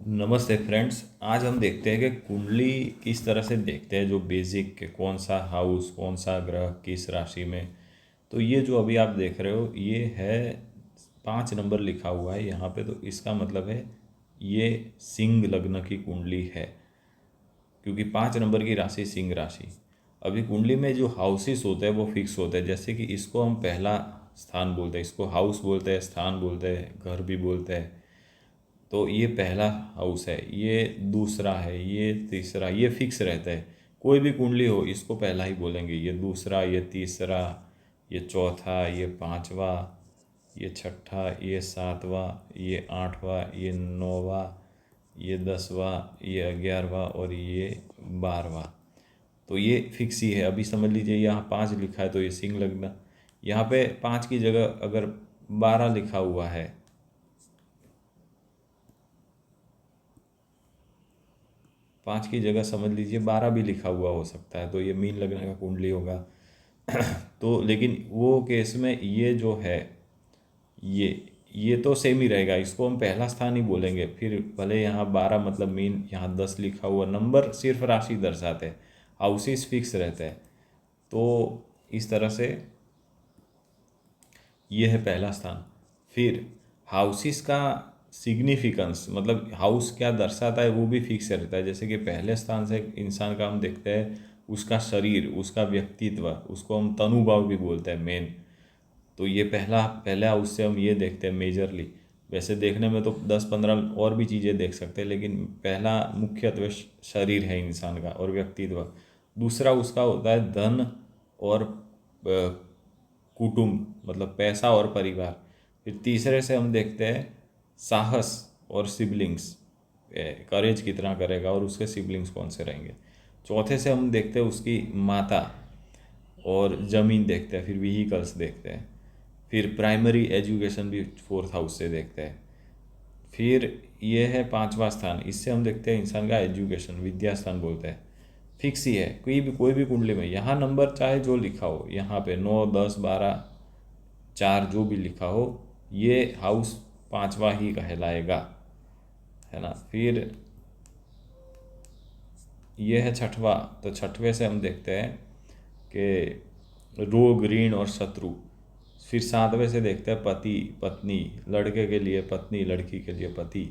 नमस्ते फ्रेंड्स। आज हम देखते हैं कि कुंडली किस तरह से देखते हैं, जो बेसिक के कौन सा हाउस, कौन सा ग्रह किस राशि में। तो ये जो अभी आप देख रहे हो ये है 5 नंबर लिखा हुआ है यहाँ पे। तो इसका मतलब है ये सिंह लग्न की कुंडली है, क्योंकि 5 नंबर की राशि सिंह राशि। अभी कुंडली में जो हाउसेस होते हैं वो फिक्स होते हैं, जैसे कि इसको हम पहला स्थान बोलते हैं, इसको हाउस बोलते हैं, स्थान बोलते हैं, घर भी बोलते हैं। तो ये पहला हाउस है, ये दूसरा है, ये तीसरा, ये फिक्स रहता है। कोई भी कुंडली हो इसको पहला ही बोलेंगे। ये दूसरा, ये तीसरा, ये चौथा, ये पांचवा, ये छठा, ये सातवां, ये आठवां, ये नौवां, ये 10वां, ये 11वां और ये 12वां। तो ये फिक्स ही है। अभी समझ लीजिए यहाँ 5 लिखा है तो ये सिंह लग्न। यहाँ पे 5 की जगह अगर 12 लिखा हुआ है, 5 की जगह समझ लीजिए 12 भी लिखा हुआ हो सकता है, तो ये मीन लग्न का कुंडली होगा। तो लेकिन वो केस में ये जो है ये ये तो सेम ही रहेगा, इसको हम पहला स्थान ही बोलेंगे। फिर भले यहाँ 12 मतलब मीन, यहाँ 10 लिखा हुआ, नंबर सिर्फ राशि दर्शाते हैं, हाउसेस फिक्स रहते हैं। तो इस तरह से ये है पहला स्थान। फिर हाउसेस का सिग्निफिकेंस, मतलब हाउस क्या दर्शाता है वो भी फिक्स रहता है। जैसे कि पहले स्थान से इंसान का हम देखते हैं उसका शरीर, उसका व्यक्तित्व, उसको हम तनुभाव भी बोलते हैं मेन। तो ये पहला हाउस से हम ये देखते हैं मेजरली। वैसे देखने में तो 10-15 और भी चीज़ें देख सकते हैं, लेकिन पहला मुख्यत्वे शरीर है इंसान का और व्यक्तित्व। दूसरा उसका होता है धन और कुटुंब, मतलब पैसा और परिवार। फिर तीसरे से हम देखते हैं साहस और सिबलिंग्स, करेज कितना करेगा और उसके सिबलिंग्स कौन से रहेंगे। चौथे से हम देखते हैं उसकी माता और ज़मीन देखते हैं, फिर व्हीकल्स देखते हैं। फिर प्राइमरी एजुकेशन भी 4th हाउस से देखते हैं। फिर ये है 5वां स्थान, इससे हम देखते हैं इंसान का एजुकेशन, विद्या स्थान बोलते हैं। फिक्स ही है कोई भी कुंडली में, यहाँ नंबर चाहे जो लिखा हो, यहाँ पे 9, 10, 12, 4 जो भी लिखा हो, ये हाउस 5वां ही कहलाएगा, है ना। फिर ये है छठवां। तो छठवें से हम देखते हैं कि रोग, ऋण और शत्रु। फिर 7वें से देखते हैं पति पत्नी, लड़के के लिए पत्नी, लड़की के लिए पति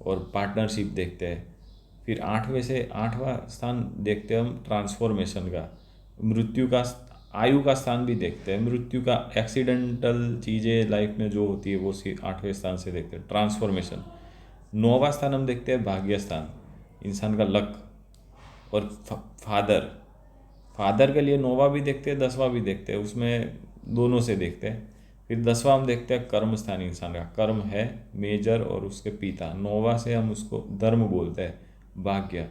और पार्टनरशिप देखते हैं। फिर 8वां स्थान देखते हैं हम ट्रांसफॉर्मेशन का, मृत्यु का, आयु का स्थान भी देखते हैं, मृत्यु का, एक्सीडेंटल चीज़ें लाइफ में जो होती है वो 8वें स्थान से देखते हैं, ट्रांसफॉर्मेशन। 9वां स्थान हम देखते हैं भाग्य स्थान, इंसान का लक और फादर। फादर के लिए 9वां भी देखते हैं, 10वां भी देखते हैं, उसमें दोनों से देखते हैं। फिर 10वां हम देखते हैं कर्म स्थान, इंसान का कर्म है मेजर और उसके पिता। 9वां से हम उसको धर्म बोलते हैं, भाग्य।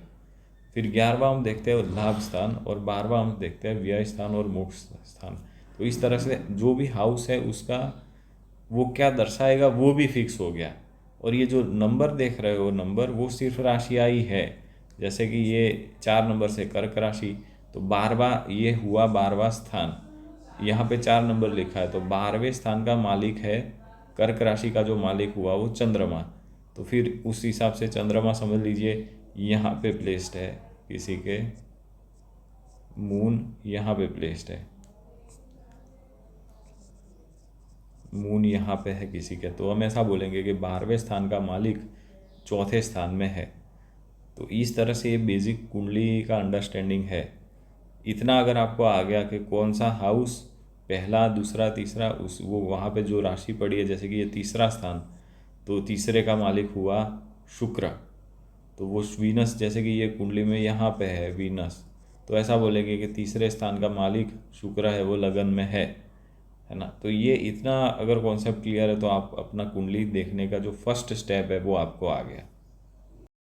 फिर 11वां हम देखते हैं लाभ स्थान और 12वां हम देखते हैं व्यय स्थान और मोक्ष स्थान। तो इस तरह से जो भी हाउस है उसका वो क्या दर्शाएगा वो भी फिक्स हो गया। और ये जो नंबर देख रहे हो, नंबर वो सिर्फ राशियाँ ही है। जैसे कि ये 4 नंबर से कर्क राशि, तो 12वां ये हुआ 12वां स्थान। यहाँ पे 4 नंबर लिखा है, तो 12वें स्थान का मालिक है, कर्क राशि का जो मालिक हुआ वो चंद्रमा। तो फिर उस हिसाब से चंद्रमा समझ लीजिए यहाँ पे प्लेस्ड है, किसी के मून यहाँ पे प्लेस्ड है, मून यहाँ पे है किसी के, तो हम ऐसा बोलेंगे कि 12वें स्थान का मालिक चौथे स्थान में है। तो इस तरह से ये बेसिक कुंडली का अंडरस्टैंडिंग है। इतना अगर आपको आ गया कि कौन सा हाउस पहला, दूसरा, तीसरा, उस वो वहाँ पे जो राशि पड़ी है, जैसे कि ये तीसरा स्थान, तो तीसरे का मालिक हुआ शुक्र। तो वो वीनस, जैसे कि ये कुंडली में यहाँ पे है वीनस, तो ऐसा बोलेंगे कि तीसरे स्थान का मालिक शुक्र है, वो लगन में है ना। तो ये इतना अगर कॉन्सेप्ट क्लियर है तो आप अपना कुंडली देखने का जो फर्स्ट स्टेप है वो आपको आ गया।